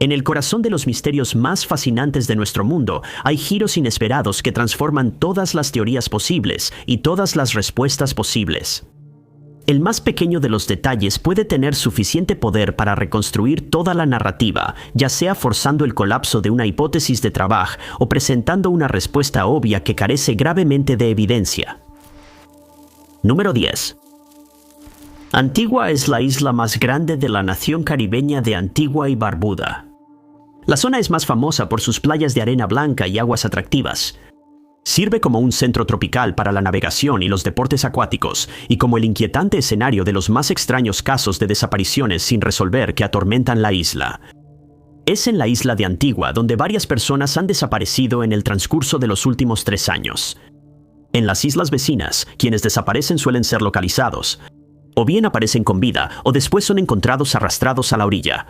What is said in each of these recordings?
En el corazón de los misterios más fascinantes de nuestro mundo, hay giros inesperados que transforman todas las teorías posibles y todas las respuestas posibles. El más pequeño de los detalles puede tener suficiente poder para reconstruir toda la narrativa, ya sea forzando el colapso de una hipótesis de trabajo o presentando una respuesta obvia que carece gravemente de evidencia. Número 10. Antigua es la isla más grande de la nación caribeña de Antigua y Barbuda. La zona es más famosa por sus playas de arena blanca y aguas atractivas. Sirve como un centro tropical para la navegación y los deportes acuáticos, y como el inquietante escenario de los más extraños casos de desapariciones sin resolver que atormentan la isla. Es en la isla de Antigua donde varias personas han desaparecido en el transcurso de los últimos 3 años. En las islas vecinas, quienes desaparecen suelen ser localizados, o bien aparecen con vida, o después son encontrados arrastrados a la orilla.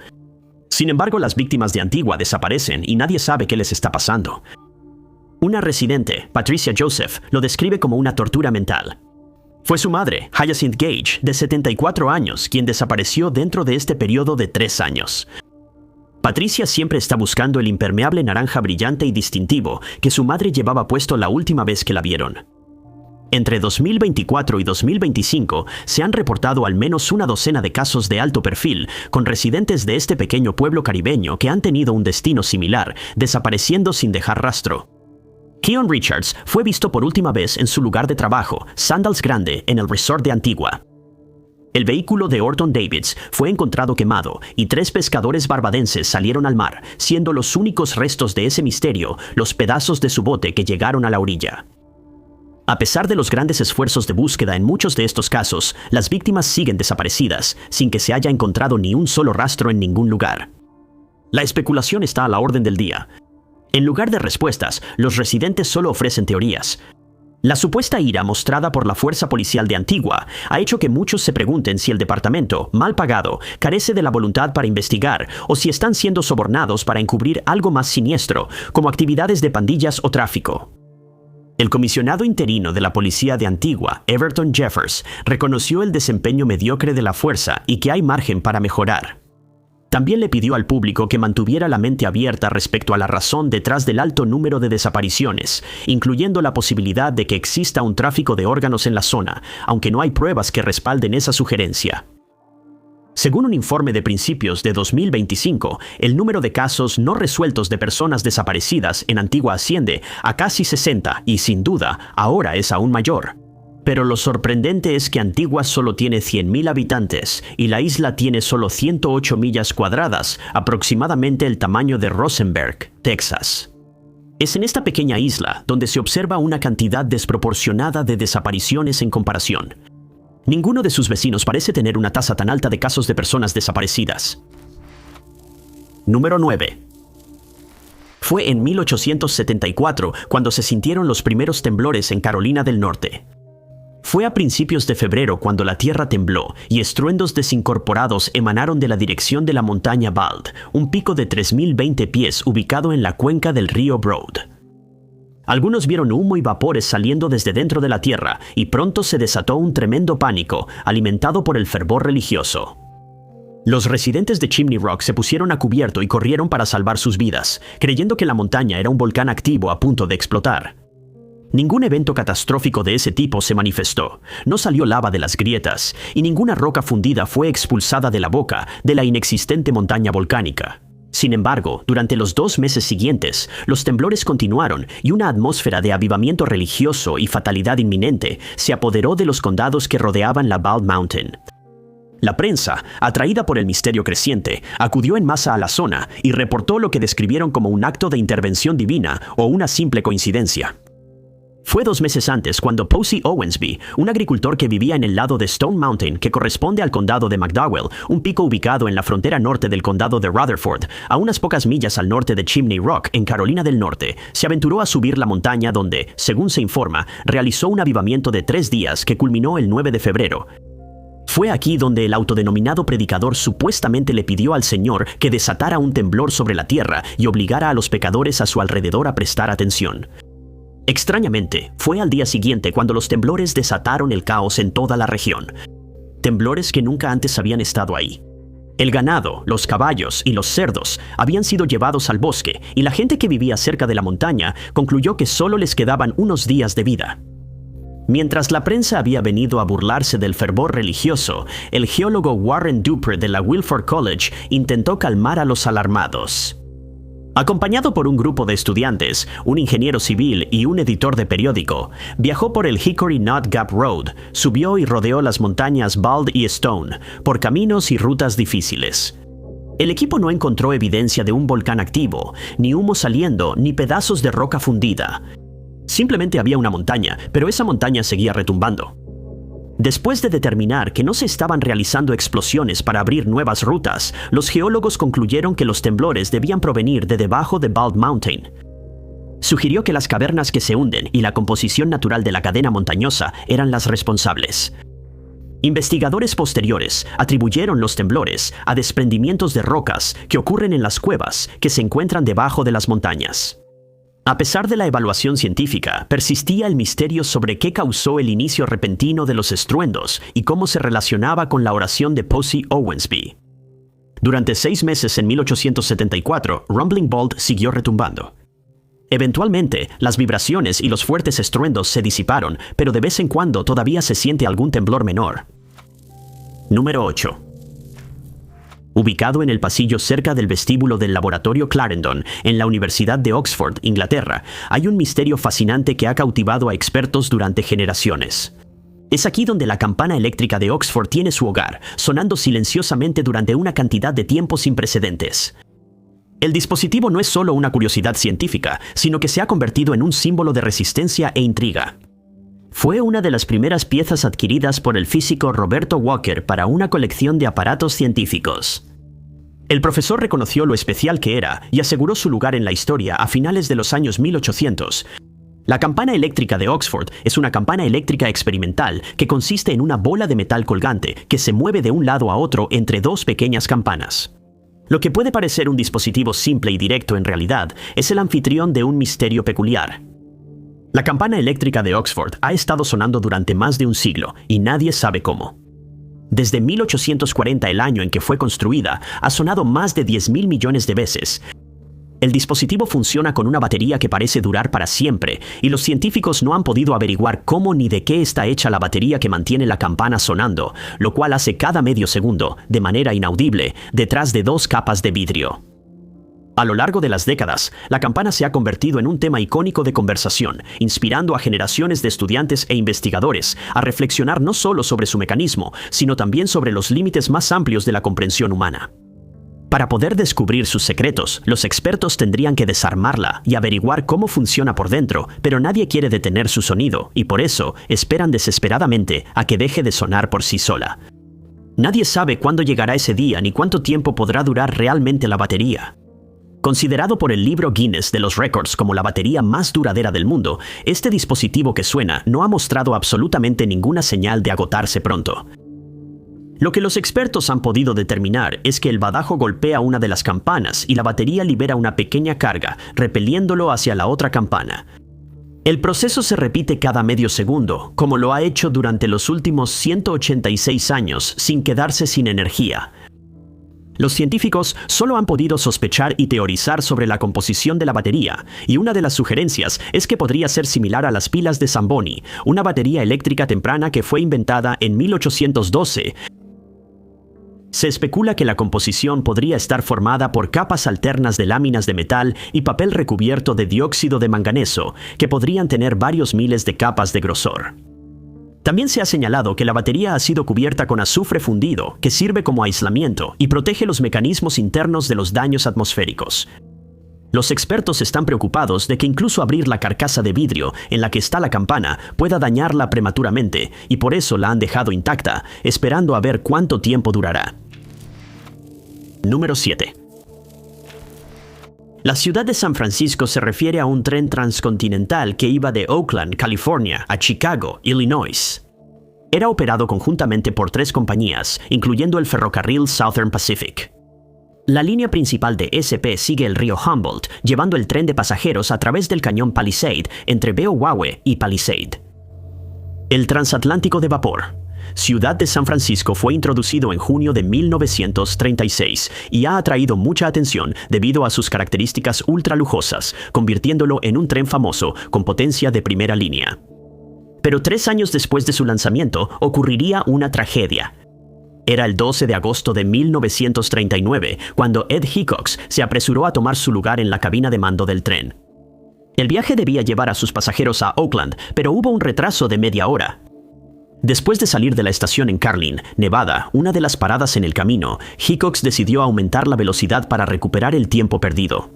Sin embargo, las víctimas de Antigua desaparecen y nadie sabe qué les está pasando. Una residente, Patricia Joseph, lo describe como una tortura mental. Fue su madre, Hyacinth Gage, de 74 años, quien desapareció dentro de este periodo de 3 años. Patricia siempre está buscando el impermeable naranja brillante y distintivo que su madre llevaba puesto la última vez que la vieron. Entre 2024 y 2025 se han reportado al menos una docena de casos de alto perfil con residentes de este pequeño pueblo caribeño que han tenido un destino similar, desapareciendo sin dejar rastro. Keon Richards fue visto por última vez en su lugar de trabajo, Sandals Grande, en el resort de Antigua. El vehículo de Orton Davids fue encontrado quemado y 3 pescadores barbadenses salieron al mar, siendo los únicos restos de ese misterio los pedazos de su bote que llegaron a la orilla. A pesar de los grandes esfuerzos de búsqueda en muchos de estos casos, las víctimas siguen desaparecidas, sin que se haya encontrado ni un solo rastro en ningún lugar. La especulación está a la orden del día. En lugar de respuestas, los residentes solo ofrecen teorías. La supuesta ira mostrada por la fuerza policial de Antigua ha hecho que muchos se pregunten si el departamento, mal pagado, carece de la voluntad para investigar o si están siendo sobornados para encubrir algo más siniestro, como actividades de pandillas o tráfico. El comisionado interino de la policía de Antigua, Everton Jeffers, reconoció el desempeño mediocre de la fuerza y que hay margen para mejorar. También le pidió al público que mantuviera la mente abierta respecto a la razón detrás del alto número de desapariciones, incluyendo la posibilidad de que exista un tráfico de órganos en la zona, aunque no hay pruebas que respalden esa sugerencia. Según un informe de principios de 2025, el número de casos no resueltos de personas desaparecidas en Antigua asciende a casi 60 y, sin duda, ahora es aún mayor. Pero lo sorprendente es que Antigua solo tiene 100.000 habitantes y la isla tiene solo 108 millas cuadradas, aproximadamente el tamaño de Rosenberg, Texas. Es en esta pequeña isla donde se observa una cantidad desproporcionada de desapariciones en comparación. Ninguno de sus vecinos parece tener una tasa tan alta de casos de personas desaparecidas. Número 9. Fue en 1874 cuando se sintieron los primeros temblores en Carolina del Norte. Fue a principios de febrero cuando la tierra tembló y estruendos desincorporados emanaron de la dirección de la montaña Bald, un pico de 3.020 pies ubicado en la cuenca del río Broad. Algunos vieron humo y vapores saliendo desde dentro de la tierra y pronto se desató un tremendo pánico, alimentado por el fervor religioso. Los residentes de Chimney Rock se pusieron a cubierto y corrieron para salvar sus vidas, creyendo que la montaña era un volcán activo a punto de explotar. Ningún evento catastrófico de ese tipo se manifestó, no salió lava de las grietas y ninguna roca fundida fue expulsada de la boca de la inexistente montaña volcánica. Sin embargo, durante los 2 meses siguientes, los temblores continuaron y una atmósfera de avivamiento religioso y fatalidad inminente se apoderó de los condados que rodeaban la Bald Mountain. La prensa, atraída por el misterio creciente, acudió en masa a la zona y reportó lo que describieron como un acto de intervención divina o una simple coincidencia. Fue 2 meses antes cuando Posey Owensby, un agricultor que vivía en el lado de Stone Mountain que corresponde al condado de McDowell, un pico ubicado en la frontera norte del condado de Rutherford, a unas pocas millas al norte de Chimney Rock, en Carolina del Norte, se aventuró a subir la montaña donde, según se informa, realizó un avivamiento de 3 días que culminó el 9 de febrero. Fue aquí donde el autodenominado predicador supuestamente le pidió al Señor que desatara un temblor sobre la tierra y obligara a los pecadores a su alrededor a prestar atención. Extrañamente, fue al día siguiente cuando los temblores desataron el caos en toda la región. Temblores que nunca antes habían estado ahí. El ganado, los caballos y los cerdos habían sido llevados al bosque y la gente que vivía cerca de la montaña concluyó que solo les quedaban unos días de vida. Mientras la prensa había venido a burlarse del fervor religioso, el geólogo Warren Duper de la Wilford College intentó calmar a los alarmados. Acompañado por un grupo de estudiantes, un ingeniero civil y un editor de periódico, viajó por el Hickory Knot Gap Road, subió y rodeó las montañas Bald y Stone, por caminos y rutas difíciles. El equipo no encontró evidencia de un volcán activo, ni humo saliendo, ni pedazos de roca fundida. Simplemente había una montaña, pero esa montaña seguía retumbando. Después de determinar que no se estaban realizando explosiones para abrir nuevas rutas, los geólogos concluyeron que los temblores debían provenir de debajo de Bald Mountain. Sugirió que las cavernas que se hunden y la composición natural de la cadena montañosa eran las responsables. Investigadores posteriores atribuyeron los temblores a desprendimientos de rocas que ocurren en las cuevas que se encuentran debajo de las montañas. A pesar de la evaluación científica, persistía el misterio sobre qué causó el inicio repentino de los estruendos y cómo se relacionaba con la oración de Posey Owensby. Durante 6 meses en 1874, Rumbling Bald siguió retumbando. Eventualmente, las vibraciones y los fuertes estruendos se disiparon, pero de vez en cuando todavía se siente algún temblor menor. Número 8. Ubicado en el pasillo cerca del vestíbulo del laboratorio Clarendon, en la Universidad de Oxford, Inglaterra, hay un misterio fascinante que ha cautivado a expertos durante generaciones. Es aquí donde la campana eléctrica de Oxford tiene su hogar, sonando silenciosamente durante una cantidad de tiempo sin precedentes. El dispositivo no es solo una curiosidad científica, sino que se ha convertido en un símbolo de resistencia e intriga. Fue una de las primeras piezas adquiridas por el físico Roberto Walker para una colección de aparatos científicos. El profesor reconoció lo especial que era y aseguró su lugar en la historia a finales de los años 1800. La campana eléctrica de Oxford es una campana eléctrica experimental que consiste en una bola de metal colgante que se mueve de un lado a otro entre 2 pequeñas campanas. Lo que puede parecer un dispositivo simple y directo en realidad es el anfitrión de un misterio peculiar. La campana eléctrica de Oxford ha estado sonando durante más de un siglo y nadie sabe cómo. Desde 1840, el año en que fue construida, ha sonado más de 10.000 millones de veces. El dispositivo funciona con una batería que parece durar para siempre, y los científicos no han podido averiguar cómo ni de qué está hecha la batería que mantiene la campana sonando, lo cual hace cada medio segundo, de manera inaudible, detrás de 2 capas de vidrio. A lo largo de las décadas, la campana se ha convertido en un tema icónico de conversación, inspirando a generaciones de estudiantes e investigadores a reflexionar no solo sobre su mecanismo, sino también sobre los límites más amplios de la comprensión humana. Para poder descubrir sus secretos, los expertos tendrían que desarmarla y averiguar cómo funciona por dentro, pero nadie quiere detener su sonido, y por eso esperan desesperadamente a que deje de sonar por sí sola. Nadie sabe cuándo llegará ese día ni cuánto tiempo podrá durar realmente la batería. Considerado por el libro Guinness de los récords como la batería más duradera del mundo, este dispositivo que suena no ha mostrado absolutamente ninguna señal de agotarse pronto. Lo que los expertos han podido determinar es que el badajo golpea una de las campanas y la batería libera una pequeña carga, repeliéndolo hacia la otra campana. El proceso se repite cada medio segundo, como lo ha hecho durante los últimos 186 años sin quedarse sin energía. Los científicos solo han podido sospechar y teorizar sobre la composición de la batería, y una de las sugerencias es que podría ser similar a las pilas de Zamboni, una batería eléctrica temprana que fue inventada en 1812. Se especula que la composición podría estar formada por capas alternas de láminas de metal y papel recubierto de dióxido de manganeso, que podrían tener varios miles de capas de grosor. También se ha señalado que la batería ha sido cubierta con azufre fundido, que sirve como aislamiento y protege los mecanismos internos de los daños atmosféricos. Los expertos están preocupados de que incluso abrir la carcasa de vidrio en la que está la campana pueda dañarla prematuramente, y por eso la han dejado intacta, esperando a ver cuánto tiempo durará. Número 7. La ciudad de San Francisco se refiere a un tren transcontinental que iba de Oakland, California, a Chicago, Illinois. Era operado conjuntamente por 3 compañías, incluyendo el ferrocarril Southern Pacific. La línea principal de SP sigue el río Humboldt, llevando el tren de pasajeros a través del cañón Palisade entre Beowawe y Palisade. El transatlántico de vapor. Ciudad de San Francisco fue introducido en junio de 1936 y ha atraído mucha atención debido a sus características ultralujosas, convirtiéndolo en un tren famoso con potencia de primera línea. Pero 3 años después de su lanzamiento ocurriría una tragedia. Era el 12 de agosto de 1939 cuando Ed Hickox se apresuró a tomar su lugar en la cabina de mando del tren. El viaje debía llevar a sus pasajeros a Oakland, pero hubo un retraso de media hora. Después de salir de la estación en Carlin, Nevada, una de las paradas en el camino, Hickox decidió aumentar la velocidad para recuperar el tiempo perdido.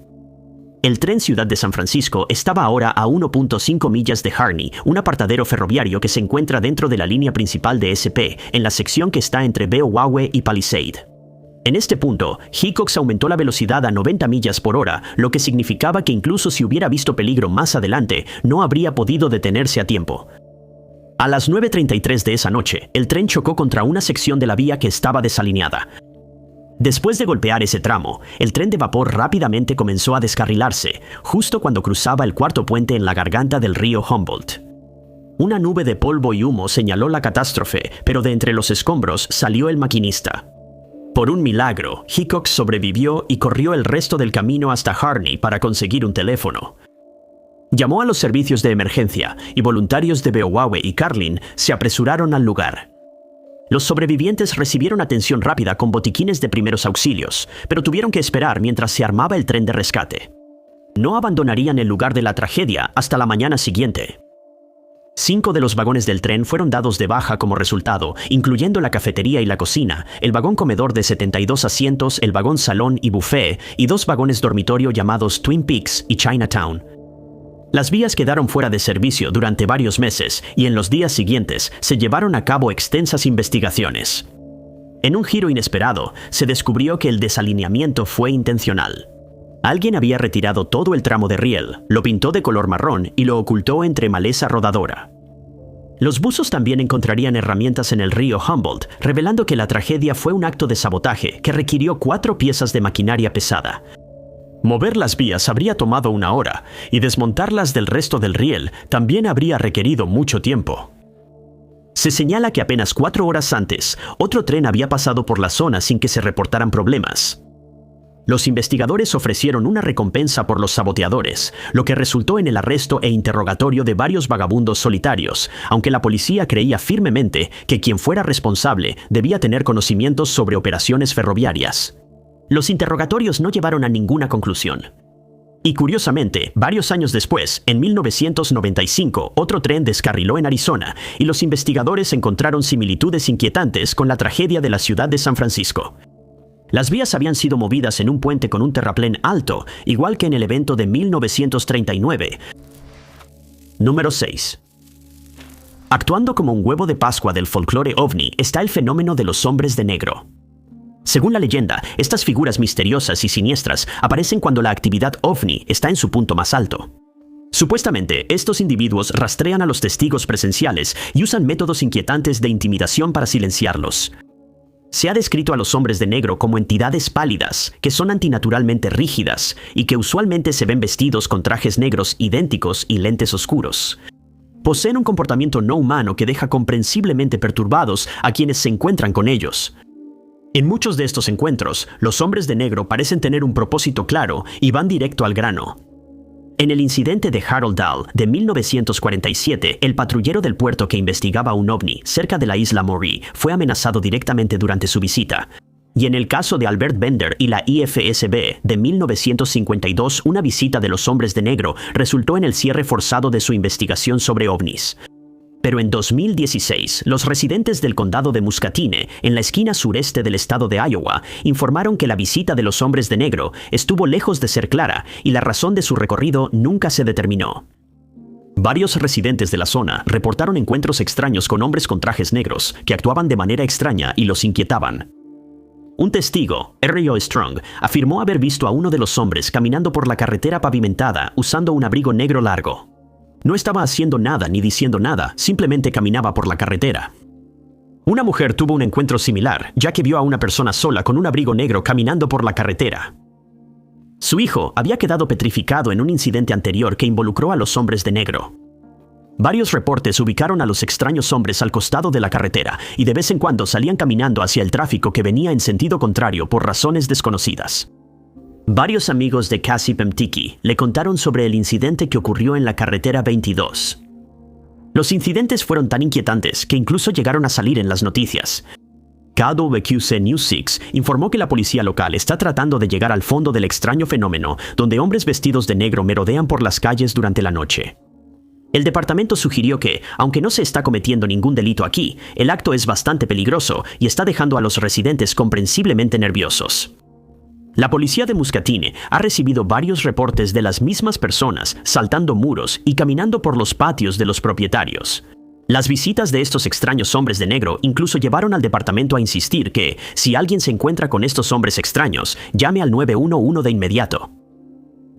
El tren Ciudad de San Francisco estaba ahora a 1.5 millas de Harney, un apartadero ferroviario que se encuentra dentro de la línea principal de SP, en la sección que está entre Beowawe y Palisade. En este punto, Hickox aumentó la velocidad a 90 millas por hora, lo que significaba que incluso si hubiera visto peligro más adelante, no habría podido detenerse a tiempo. A las 9:33 de esa noche, el tren chocó contra una sección de la vía que estaba desalineada. Después de golpear ese tramo, el tren de vapor rápidamente comenzó a descarrilarse, justo cuando cruzaba el cuarto puente en la garganta del río Humboldt. Una nube de polvo y humo señaló la catástrofe, pero de entre los escombros salió el maquinista. Por un milagro, Hickox sobrevivió y corrió el resto del camino hasta Harney para conseguir un teléfono. Llamó a los servicios de emergencia y voluntarios de Beowawe y Carlin se apresuraron al lugar. Los sobrevivientes recibieron atención rápida con botiquines de primeros auxilios, pero tuvieron que esperar mientras se armaba el tren de rescate. No abandonarían el lugar de la tragedia hasta la mañana siguiente. 5 de los vagones del tren fueron dados de baja como resultado, incluyendo la cafetería y la cocina, el vagón comedor de 72 asientos, el vagón salón y buffet, y 2 vagones dormitorio llamados Twin Peaks y Chinatown. Las vías quedaron fuera de servicio durante varios meses y en los días siguientes se llevaron a cabo extensas investigaciones. En un giro inesperado, se descubrió que el desalineamiento fue intencional. Alguien había retirado todo el tramo de riel, lo pintó de color marrón y lo ocultó entre maleza rodadora. Los buzos también encontrarían herramientas en el río Humboldt, revelando que la tragedia fue un acto de sabotaje que requirió 4 piezas de maquinaria pesada. Mover las vías habría tomado 1 hora, y desmontarlas del resto del riel también habría requerido mucho tiempo. Se señala que apenas 4 horas antes, otro tren había pasado por la zona sin que se reportaran problemas. Los investigadores ofrecieron una recompensa por los saboteadores, lo que resultó en el arresto e interrogatorio de varios vagabundos solitarios, aunque la policía creía firmemente que quien fuera responsable debía tener conocimientos sobre operaciones ferroviarias. Los interrogatorios no llevaron a ninguna conclusión. Y curiosamente, varios años después, en 1995, otro tren descarriló en Arizona y los investigadores encontraron similitudes inquietantes con la tragedia de la ciudad de San Francisco. Las vías habían sido movidas en un puente con un terraplén alto, igual que en el evento de 1939. Número 6. Actuando como un huevo de Pascua del folclore ovni está el fenómeno de los hombres de negro. Según la leyenda, estas figuras misteriosas y siniestras aparecen cuando la actividad ovni está en su punto más alto. Supuestamente, estos individuos rastrean a los testigos presenciales y usan métodos inquietantes de intimidación para silenciarlos. Se ha descrito a los hombres de negro como entidades pálidas, que son antinaturalmente rígidas y que usualmente se ven vestidos con trajes negros idénticos y lentes oscuros. Poseen un comportamiento no humano que deja comprensiblemente perturbados a quienes se encuentran con ellos. En muchos de estos encuentros, los hombres de negro parecen tener un propósito claro y van directo al grano. En el incidente de Harold Dahl de 1947, el patrullero del puerto que investigaba un ovni cerca de la isla Maury fue amenazado directamente durante su visita. Y en el caso de Albert Bender y la IFSB de 1952, una visita de los hombres de negro resultó en el cierre forzado de su investigación sobre ovnis. Pero en 2016, los residentes del condado de Muscatine, en la esquina sureste del estado de Iowa, informaron que la visita de los hombres de negro estuvo lejos de ser clara y la razón de su recorrido nunca se determinó. Varios residentes de la zona reportaron encuentros extraños con hombres con trajes negros que actuaban de manera extraña y los inquietaban. Un testigo, R.O. Strong, afirmó haber visto a uno de los hombres caminando por la carretera pavimentada usando un abrigo negro largo. No estaba haciendo nada ni diciendo nada, simplemente caminaba por la carretera. Una mujer tuvo un encuentro similar, ya que vio a una persona sola con un abrigo negro caminando por la carretera. Su hijo había quedado petrificado en un incidente anterior que involucró a los hombres de negro. Varios reportes ubicaron a los extraños hombres al costado de la carretera y de vez en cuando salían caminando hacia el tráfico que venía en sentido contrario por razones desconocidas. Varios amigos de Cassie Pemtiki le contaron sobre el incidente que ocurrió en la carretera 22. Los incidentes fueron tan inquietantes que incluso llegaron a salir en las noticias. KWQC News 6 informó que la policía local está tratando de llegar al fondo del extraño fenómeno donde hombres vestidos de negro merodean por las calles durante la noche. El departamento sugirió que, aunque no se está cometiendo ningún delito aquí, el acto es bastante peligroso y está dejando a los residentes comprensiblemente nerviosos. La policía de Muscatine ha recibido varios reportes de las mismas personas saltando muros y caminando por los patios de los propietarios. Las visitas de estos extraños hombres de negro incluso llevaron al departamento a insistir que, si alguien se encuentra con estos hombres extraños, llame al 911 de inmediato.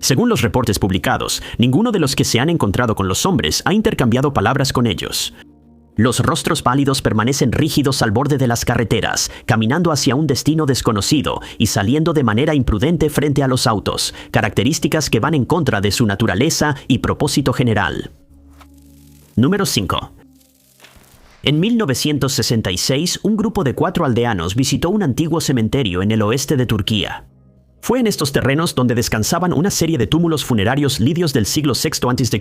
Según los reportes publicados, ninguno de los que se han encontrado con los hombres ha intercambiado palabras con ellos. Los rostros pálidos permanecen rígidos al borde de las carreteras, caminando hacia un destino desconocido y saliendo de manera imprudente frente a los autos, características que van en contra de su naturaleza y propósito general. Número 5. En 1966, un grupo de 4 aldeanos visitó un antiguo cementerio en el oeste de Turquía. Fue en estos terrenos donde descansaban una serie de túmulos funerarios lidios del siglo VI a.C.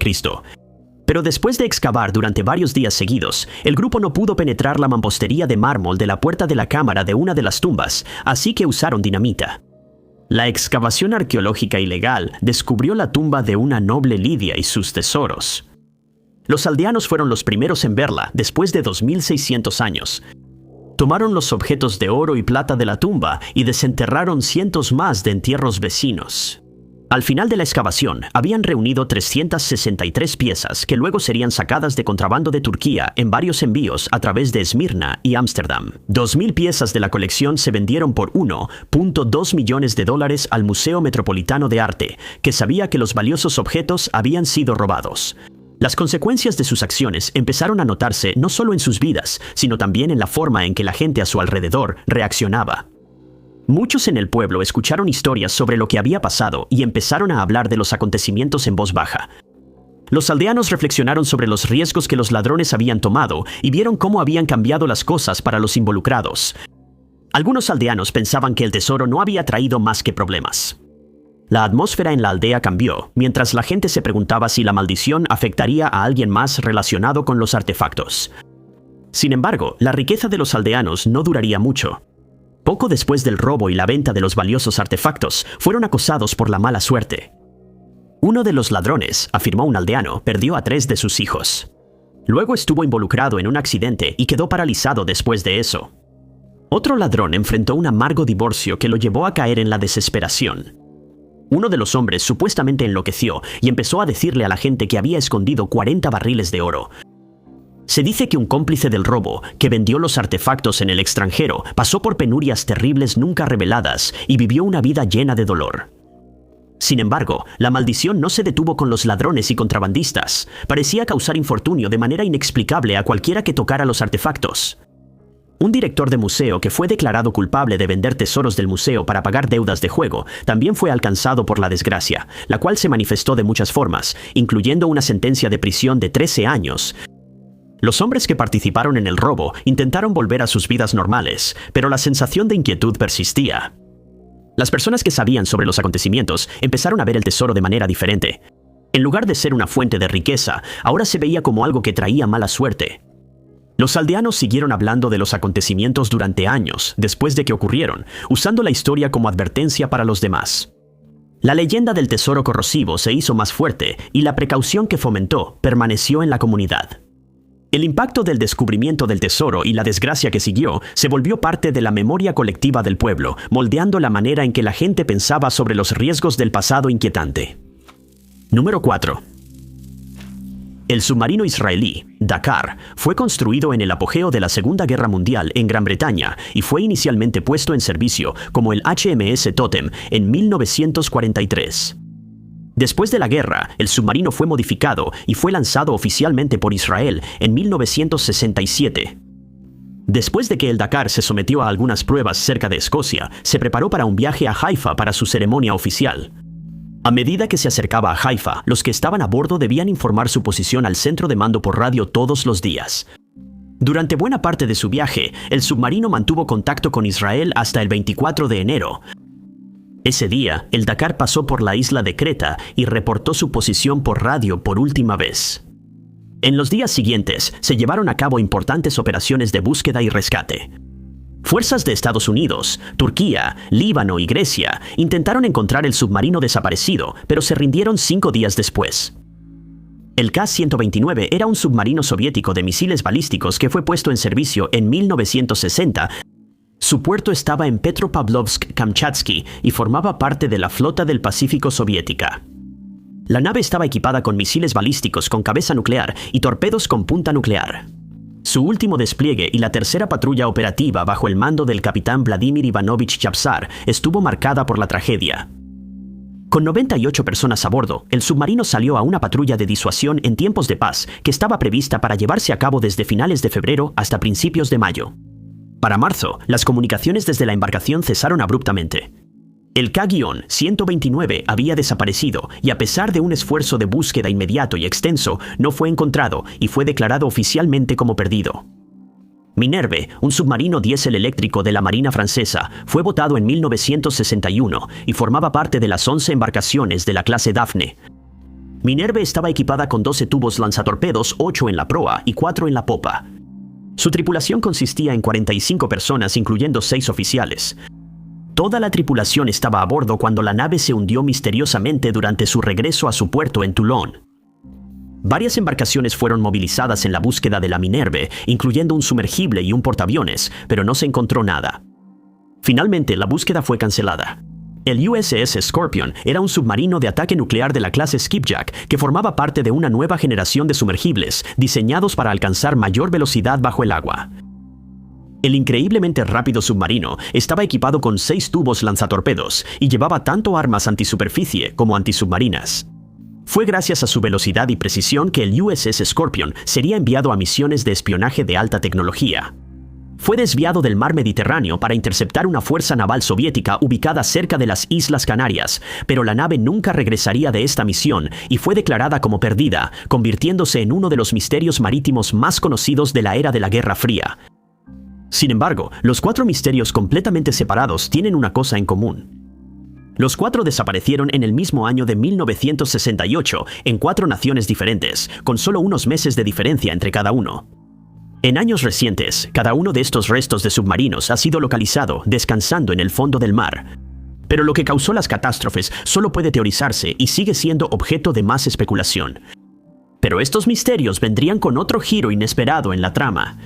Pero después de excavar durante varios días seguidos, el grupo no pudo penetrar la mampostería de mármol de la puerta de la cámara de una de las tumbas, así que usaron dinamita. La excavación arqueológica ilegal descubrió la tumba de una noble lidia y sus tesoros. Los aldeanos fueron los primeros en verla después de 2600 años. Tomaron los objetos de oro y plata de la tumba y desenterraron cientos más de entierros vecinos. Al final de la excavación, habían reunido 363 piezas que luego serían sacadas de contrabando de Turquía en varios envíos a través de Esmirna y Ámsterdam. 2.000 piezas de la colección se vendieron por $1.2 millones al Museo Metropolitano de Arte, que sabía que los valiosos objetos habían sido robados. Las consecuencias de sus acciones empezaron a notarse no solo en sus vidas, sino también en la forma en que la gente a su alrededor reaccionaba. Muchos en el pueblo escucharon historias sobre lo que había pasado y empezaron a hablar de los acontecimientos en voz baja. Los aldeanos reflexionaron sobre los riesgos que los ladrones habían tomado y vieron cómo habían cambiado las cosas para los involucrados. Algunos aldeanos pensaban que el tesoro no había traído más que problemas. La atmósfera en la aldea cambió, mientras la gente se preguntaba si la maldición afectaría a alguien más relacionado con los artefactos. Sin embargo, la riqueza de los aldeanos no duraría mucho. Poco después del robo y la venta de los valiosos artefactos, fueron acosados por la mala suerte. Uno de los ladrones, afirmó un aldeano, perdió a 3 de sus hijos. Luego estuvo involucrado en un accidente y quedó paralizado después de eso. Otro ladrón enfrentó un amargo divorcio que lo llevó a caer en la desesperación. Uno de los hombres supuestamente enloqueció y empezó a decirle a la gente que había escondido 40 barriles de oro. Se dice que un cómplice del robo, que vendió los artefactos en el extranjero, pasó por penurias terribles nunca reveladas y vivió una vida llena de dolor. Sin embargo, la maldición no se detuvo con los ladrones y contrabandistas. Parecía causar infortunio de manera inexplicable a cualquiera que tocara los artefactos. Un director de museo que fue declarado culpable de vender tesoros del museo para pagar deudas de juego también fue alcanzado por la desgracia, la cual se manifestó de muchas formas, incluyendo una sentencia de prisión de 13 años. Los hombres que participaron en el robo intentaron volver a sus vidas normales, pero la sensación de inquietud persistía. Las personas que sabían sobre los acontecimientos empezaron a ver el tesoro de manera diferente. En lugar de ser una fuente de riqueza, ahora se veía como algo que traía mala suerte. Los aldeanos siguieron hablando de los acontecimientos durante años después de que ocurrieron, usando la historia como advertencia para los demás. La leyenda del tesoro corrosivo se hizo más fuerte y la precaución que fomentó permaneció en la comunidad. El impacto del descubrimiento del tesoro y la desgracia que siguió se volvió parte de la memoria colectiva del pueblo, moldeando la manera en que la gente pensaba sobre los riesgos del pasado inquietante. Número 4. El submarino israelí, Dakar, fue construido en el apogeo de la Segunda Guerra Mundial en Gran Bretaña y fue inicialmente puesto en servicio como el HMS Totem en 1943. Después de la guerra, el submarino fue modificado y fue lanzado oficialmente por Israel en 1967. Después de que el Dakar se sometió a algunas pruebas cerca de Escocia, se preparó para un viaje a Haifa para su ceremonia oficial. A medida que se acercaba a Haifa, los que estaban a bordo debían informar su posición al centro de mando por radio todos los días. Durante buena parte de su viaje, el submarino mantuvo contacto con Israel hasta el 24 de enero. Ese día, el Dakar pasó por la isla de Creta y reportó su posición por radio por última vez. En los días siguientes, se llevaron a cabo importantes operaciones de búsqueda y rescate. Fuerzas de Estados Unidos, Turquía, Líbano y Grecia intentaron encontrar el submarino desaparecido, pero se rindieron 5 días después. El K-129 era un submarino soviético de misiles balísticos que fue puesto en servicio en 1960. Su puerto estaba en Petropavlovsk-Kamchatsky y formaba parte de la Flota del Pacífico soviética. La nave estaba equipada con misiles balísticos con cabeza nuclear y torpedos con punta nuclear. Su último despliegue y la tercera patrulla operativa bajo el mando del capitán Vladimir Ivanovich Yapsar estuvo marcada por la tragedia. Con 98 personas a bordo, el submarino salió a una patrulla de disuasión en tiempos de paz que estaba prevista para llevarse a cabo desde finales de febrero hasta principios de mayo. Para marzo, las comunicaciones desde la embarcación cesaron abruptamente. El K-129 había desaparecido y a pesar de un esfuerzo de búsqueda inmediato y extenso, no fue encontrado y fue declarado oficialmente como perdido. Minerve, un submarino diésel eléctrico de la Marina francesa, fue botado en 1961 y formaba parte de las 11 embarcaciones de la clase Daphne. Minerve estaba equipada con 12 tubos lanzatorpedos, 8 en la proa y 4 en la popa. Su tripulación consistía en 45 personas, incluyendo 6 oficiales. Toda la tripulación estaba a bordo cuando la nave se hundió misteriosamente durante su regreso a su puerto en Toulon. Varias embarcaciones fueron movilizadas en la búsqueda de la Minerve, incluyendo un sumergible y un portaaviones, pero no se encontró nada. Finalmente, la búsqueda fue cancelada. El USS Scorpion era un submarino de ataque nuclear de la clase Skipjack que formaba parte de una nueva generación de sumergibles diseñados para alcanzar mayor velocidad bajo el agua. El increíblemente rápido submarino estaba equipado con 6 tubos lanzatorpedos y llevaba tanto armas antisuperficie como antisubmarinas. Fue gracias a su velocidad y precisión que el USS Scorpion sería enviado a misiones de espionaje de alta tecnología. Fue desviado del mar Mediterráneo para interceptar una fuerza naval soviética ubicada cerca de las Islas Canarias, pero la nave nunca regresaría de esta misión y fue declarada como perdida, convirtiéndose en uno de los misterios marítimos más conocidos de la era de la Guerra Fría. Sin embargo, los 4 misterios completamente separados tienen una cosa en común. Los 4 desaparecieron en el mismo año de 1968 en 4 naciones diferentes, con solo unos meses de diferencia entre cada uno. En años recientes, cada uno de estos restos de submarinos ha sido localizado descansando en el fondo del mar. Pero lo que causó las catástrofes solo puede teorizarse y sigue siendo objeto de más especulación. Pero estos misterios vendrían con otro giro inesperado en la trama.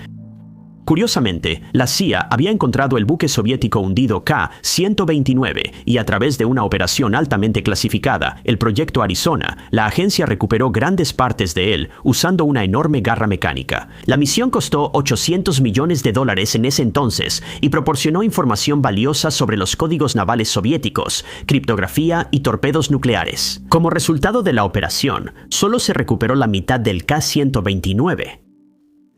Curiosamente, la CIA había encontrado el buque soviético hundido K-129 y a través de una operación altamente clasificada, el Proyecto Arizona, la agencia recuperó grandes partes de él usando una enorme garra mecánica. La misión costó $800 millones en ese entonces y proporcionó información valiosa sobre los códigos navales soviéticos, criptografía y torpedos nucleares. Como resultado de la operación, solo se recuperó la mitad del K-129.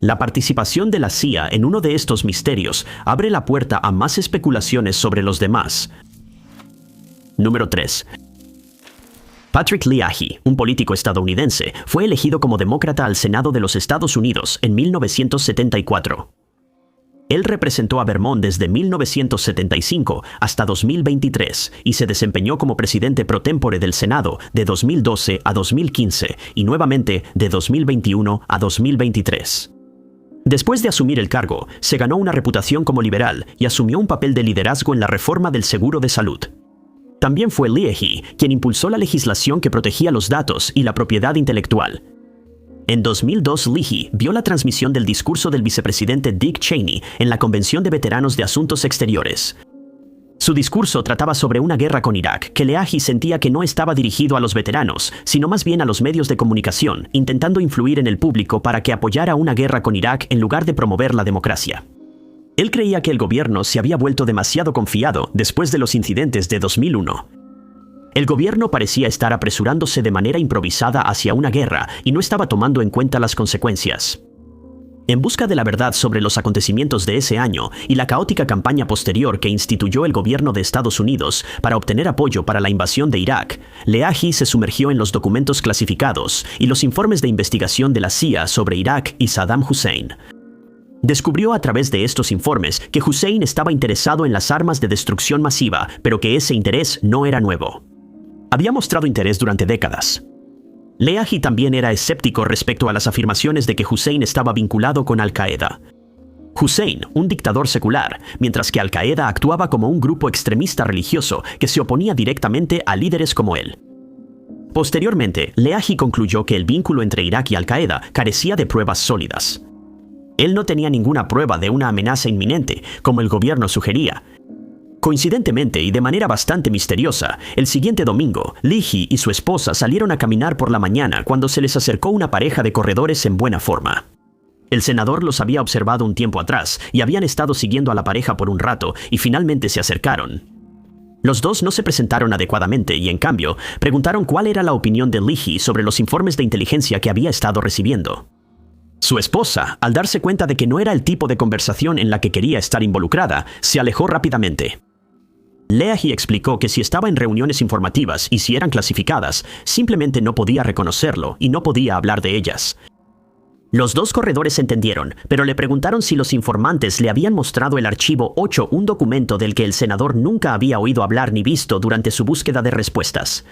La participación de la CIA en uno de estos misterios abre la puerta a más especulaciones sobre los demás. Número 3. Patrick Leahy, un político estadounidense, fue elegido como demócrata al Senado de los Estados Unidos en 1974. Él representó a Vermont desde 1975 hasta 2023 y se desempeñó como presidente pro tempore del Senado de 2012 a 2015 y nuevamente de 2021 a 2023. Después de asumir el cargo, se ganó una reputación como liberal y asumió un papel de liderazgo en la reforma del seguro de salud. También fue Leahy quien impulsó la legislación que protegía los datos y la propiedad intelectual. En 2002, Leahy vio la transmisión del discurso del vicepresidente Dick Cheney en la Convención de Veteranos de Asuntos Exteriores. Su discurso trataba sobre una guerra con Irak, que Leahy sentía que no estaba dirigido a los veteranos, sino más bien a los medios de comunicación, intentando influir en el público para que apoyara una guerra con Irak en lugar de promover la democracia. Él creía que el gobierno se había vuelto demasiado confiado después de los incidentes de 2001. El gobierno parecía estar apresurándose de manera improvisada hacia una guerra y no estaba tomando en cuenta las consecuencias. En busca de la verdad sobre los acontecimientos de ese año y la caótica campaña posterior que instituyó el gobierno de Estados Unidos para obtener apoyo para la invasión de Irak, Leahy se sumergió en los documentos clasificados y los informes de investigación de la CIA sobre Irak y Saddam Hussein. Descubrió a través de estos informes que Hussein estaba interesado en las armas de destrucción masiva, pero que ese interés no era nuevo. Había mostrado interés durante décadas. Leahy también era escéptico respecto a las afirmaciones de que Hussein estaba vinculado con Al-Qaeda. Hussein, un dictador secular, mientras que Al-Qaeda actuaba como un grupo extremista religioso que se oponía directamente a líderes como él. Posteriormente, Leahy concluyó que el vínculo entre Irak y Al-Qaeda carecía de pruebas sólidas. Él no tenía ninguna prueba de una amenaza inminente, como el gobierno sugería. Coincidentemente y de manera bastante misteriosa, el siguiente domingo, Leahy y su esposa salieron a caminar por la mañana cuando se les acercó una pareja de corredores en buena forma. El senador los había observado un tiempo atrás y habían estado siguiendo a la pareja por un rato y finalmente se acercaron. Los dos no se presentaron adecuadamente y, en cambio, preguntaron cuál era la opinión de Leahy sobre los informes de inteligencia que había estado recibiendo. Su esposa, al darse cuenta de que no era el tipo de conversación en la que quería estar involucrada, se alejó rápidamente. Leahy explicó que si estaba en reuniones informativas y si eran clasificadas, simplemente no podía reconocerlo y no podía hablar de ellas. Los dos corredores entendieron, pero le preguntaron si los informantes le habían mostrado el archivo 8, un documento del que el senador nunca había oído hablar ni visto durante su búsqueda de respuestas.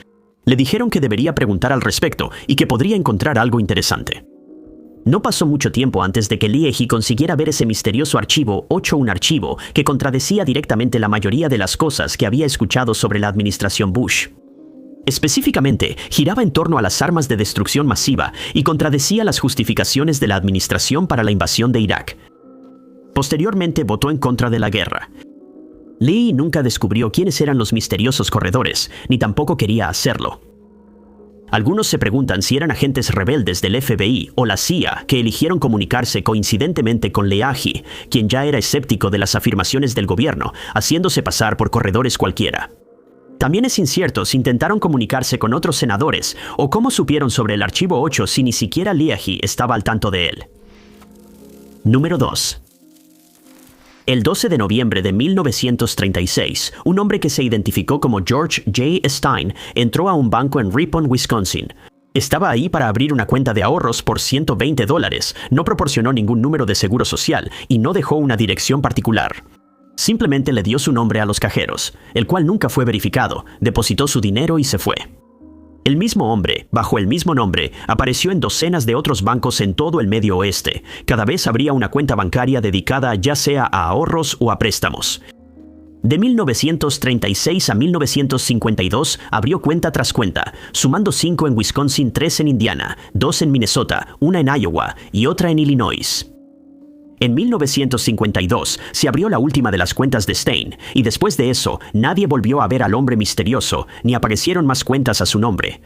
Le dijeron que debería preguntar al respecto y que podría encontrar algo interesante. No pasó mucho tiempo antes de que Leahy consiguiera ver ese misterioso archivo 8, un archivo que contradecía directamente la mayoría de las cosas que había escuchado sobre la administración Bush. Específicamente, giraba en torno a las armas de destrucción masiva y contradecía las justificaciones de la administración para la invasión de Irak. Posteriormente votó en contra de la guerra. Lee nunca descubrió quiénes eran los misteriosos corredores, ni tampoco quería hacerlo. Algunos se preguntan si eran agentes rebeldes del FBI o la CIA que eligieron comunicarse coincidentemente con Leahy, quien ya era escéptico de las afirmaciones del gobierno, haciéndose pasar por corredores cualquiera. También es incierto si intentaron comunicarse con otros senadores o cómo supieron sobre el archivo 8 si ni siquiera Leahy estaba al tanto de él. Número 2. El 12 de noviembre de 1936, un hombre que se identificó como George J. Stein entró a un banco en Ripon, Wisconsin. Estaba ahí para abrir una cuenta de ahorros por $120, no proporcionó ningún número de seguro social y no dejó una dirección particular. Simplemente le dio su nombre a los cajeros, el cual nunca fue verificado, depositó su dinero y se fue. El mismo hombre, bajo el mismo nombre, apareció en docenas de otros bancos en todo el Medio Oeste. Cada vez abría una cuenta bancaria dedicada ya sea a ahorros o a préstamos. De 1936 a 1952 abrió cuenta tras cuenta, sumando 5 en Wisconsin, 3 en Indiana, 2 en Minnesota, 1 en Iowa y otra en Illinois. En 1952 se abrió la última de las cuentas de Stein, y después de eso nadie volvió a ver al hombre misterioso, ni aparecieron más cuentas a su nombre.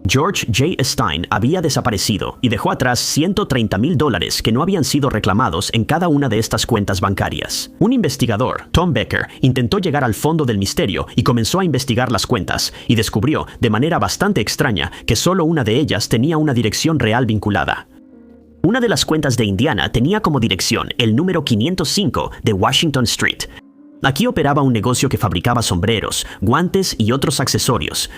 George J. Stein había desaparecido y dejó atrás $130,000 que no habían sido reclamados en cada una de estas cuentas bancarias. Un investigador, Tom Becker, intentó llegar al fondo del misterio y comenzó a investigar las cuentas, y descubrió, de manera bastante extraña, que solo una de ellas tenía una dirección real vinculada. Una de las cuentas de Indiana tenía como dirección el número 505 de Washington Street. Aquí operaba un negocio que fabricaba sombreros, guantes y otros accesorios.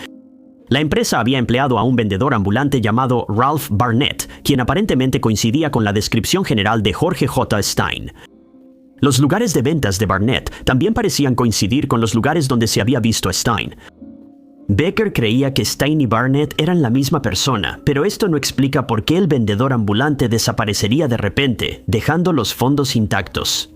La empresa había empleado a un vendedor ambulante llamado Ralph Barnett, quien aparentemente coincidía con la descripción general de Jorge J. Stein. Los lugares de ventas de Barnett también parecían coincidir con los lugares donde se había visto a Stein. Becker creía que Stein y Barnett eran la misma persona, pero esto no explica por qué el vendedor ambulante desaparecería de repente, dejando los fondos intactos.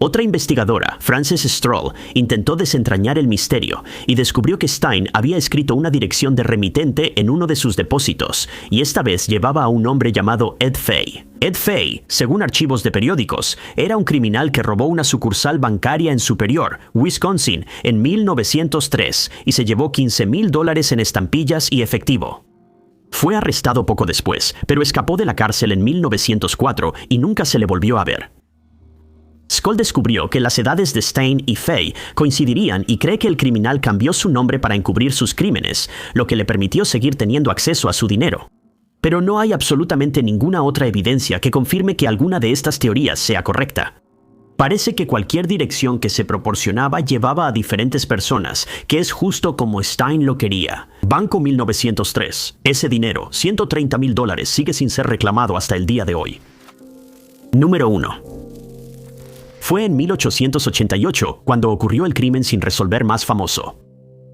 Otra investigadora, Frances Stroll, intentó desentrañar el misterio y descubrió que Stein había escrito una dirección de remitente en uno de sus depósitos, y esta vez llevaba a un hombre llamado Ed Fay. Ed Fay, según archivos de periódicos, era un criminal que robó una sucursal bancaria en Superior, Wisconsin, en 1903 y se llevó $15,000 en estampillas y efectivo. Fue arrestado poco después, pero escapó de la cárcel en 1904 y nunca se le volvió a ver. Skoll descubrió que las edades de Stein y Fay coincidirían y cree que el criminal cambió su nombre para encubrir sus crímenes, lo que le permitió seguir teniendo acceso a su dinero. Pero no hay absolutamente ninguna otra evidencia que confirme que alguna de estas teorías sea correcta. Parece que cualquier dirección que se proporcionaba llevaba a diferentes personas, que es justo como Stein lo quería. Banco 1903. Ese dinero, $130,000, sigue sin ser reclamado hasta el día de hoy. Número 1. Fue en 1888 cuando ocurrió el crimen sin resolver más famoso.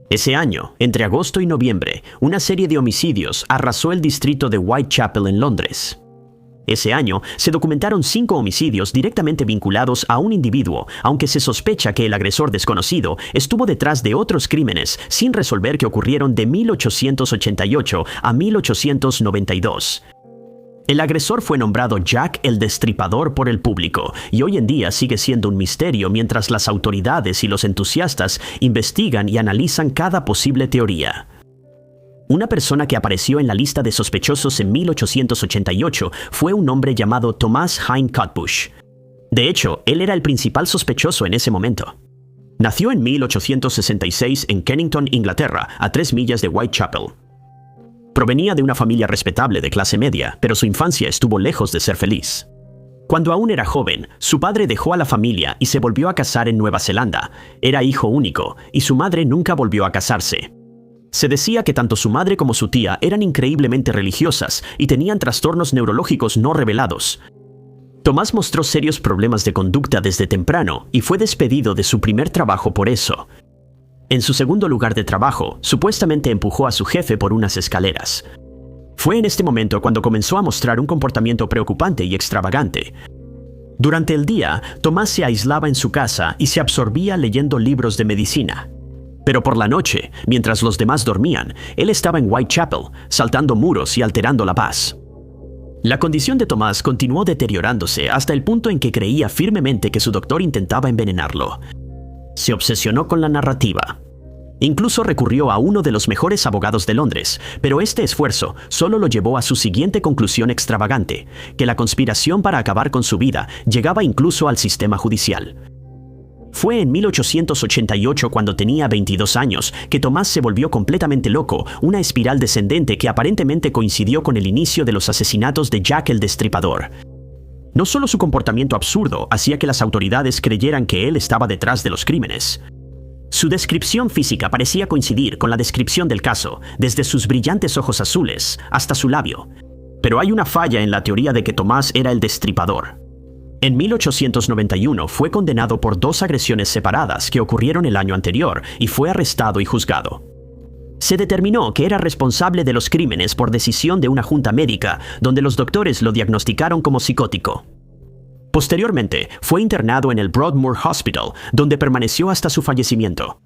Ese año, entre agosto y noviembre, una serie de homicidios arrasó el distrito de Whitechapel en Londres. Ese año se documentaron 5 homicidios directamente vinculados a un individuo, aunque se sospecha que el agresor desconocido estuvo detrás de otros crímenes sin resolver que ocurrieron de 1888 a 1892. El agresor fue nombrado Jack el Destripador por el público, y hoy en día sigue siendo un misterio mientras las autoridades y los entusiastas investigan y analizan cada posible teoría. Una persona que apareció en la lista de sospechosos en 1888 fue un hombre llamado Thomas Hine Cutbush. De hecho, él era el principal sospechoso en ese momento. Nació en 1866 en Kennington, Inglaterra, a 3 millas de Whitechapel. Provenía de una familia respetable de clase media, pero su infancia estuvo lejos de ser feliz. Cuando aún era joven, su padre dejó a la familia y se volvió a casar en Nueva Zelanda. Era hijo único, y su madre nunca volvió a casarse. Se decía que tanto su madre como su tía eran increíblemente religiosas y tenían trastornos neurológicos no revelados. Tomás mostró serios problemas de conducta desde temprano y fue despedido de su primer trabajo por eso. En su segundo lugar de trabajo, supuestamente empujó a su jefe por unas escaleras. Fue en este momento cuando comenzó a mostrar un comportamiento preocupante y extravagante. Durante el día, Tomás se aislaba en su casa y se absorbía leyendo libros de medicina. Pero por la noche, mientras los demás dormían, él estaba en Whitechapel, saltando muros y alterando la paz. La condición de Tomás continuó deteriorándose hasta el punto en que creía firmemente que su doctor intentaba envenenarlo. Se obsesionó con la narrativa. Incluso recurrió a uno de los mejores abogados de Londres, pero este esfuerzo solo lo llevó a su siguiente conclusión extravagante, que la conspiración para acabar con su vida llegaba incluso al sistema judicial. Fue en 1888, cuando tenía 22 años, que Tomás se volvió completamente loco, una espiral descendente que aparentemente coincidió con el inicio de los asesinatos de Jack el Destripador. No solo su comportamiento absurdo hacía que las autoridades creyeran que él estaba detrás de los crímenes. Su descripción física parecía coincidir con la descripción del caso, desde sus brillantes ojos azules hasta su labio. Pero hay una falla en la teoría de que Tomás era el destripador. En 1891 fue condenado por 2 agresiones separadas que ocurrieron el año anterior y fue arrestado y juzgado. Se determinó que era responsable de los crímenes por decisión de una junta médica, donde los doctores lo diagnosticaron como psicótico. Posteriormente, fue internado en el Broadmoor Hospital, donde permaneció hasta su fallecimiento.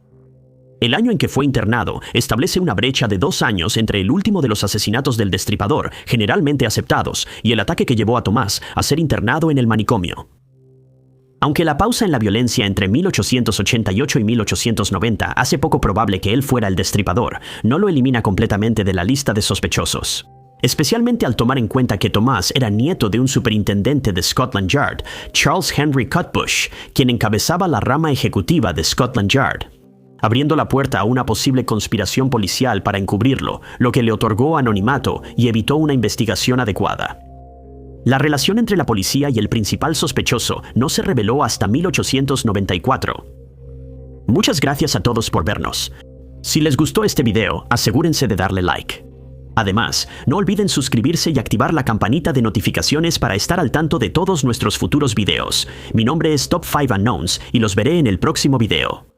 El año en que fue internado establece una brecha de 2 años entre el último de los asesinatos del Destripador, generalmente aceptados, y el ataque que llevó a Tomás a ser internado en el manicomio. Aunque la pausa en la violencia entre 1888 y 1890 hace poco probable que él fuera el Destripador, no lo elimina completamente de la lista de sospechosos. Especialmente al tomar en cuenta que Tomás era nieto de un superintendente de Scotland Yard, Charles Henry Cutbush, quien encabezaba la rama ejecutiva de Scotland Yard, abriendo la puerta a una posible conspiración policial para encubrirlo, lo que le otorgó anonimato y evitó una investigación adecuada. La relación entre la policía y el principal sospechoso no se reveló hasta 1894. Muchas gracias a todos por vernos. Si les gustó este video, asegúrense de darle like. Además, no olviden suscribirse y activar la campanita de notificaciones para estar al tanto de todos nuestros futuros videos. Mi nombre es Top 5 Unknowns y los veré en el próximo video.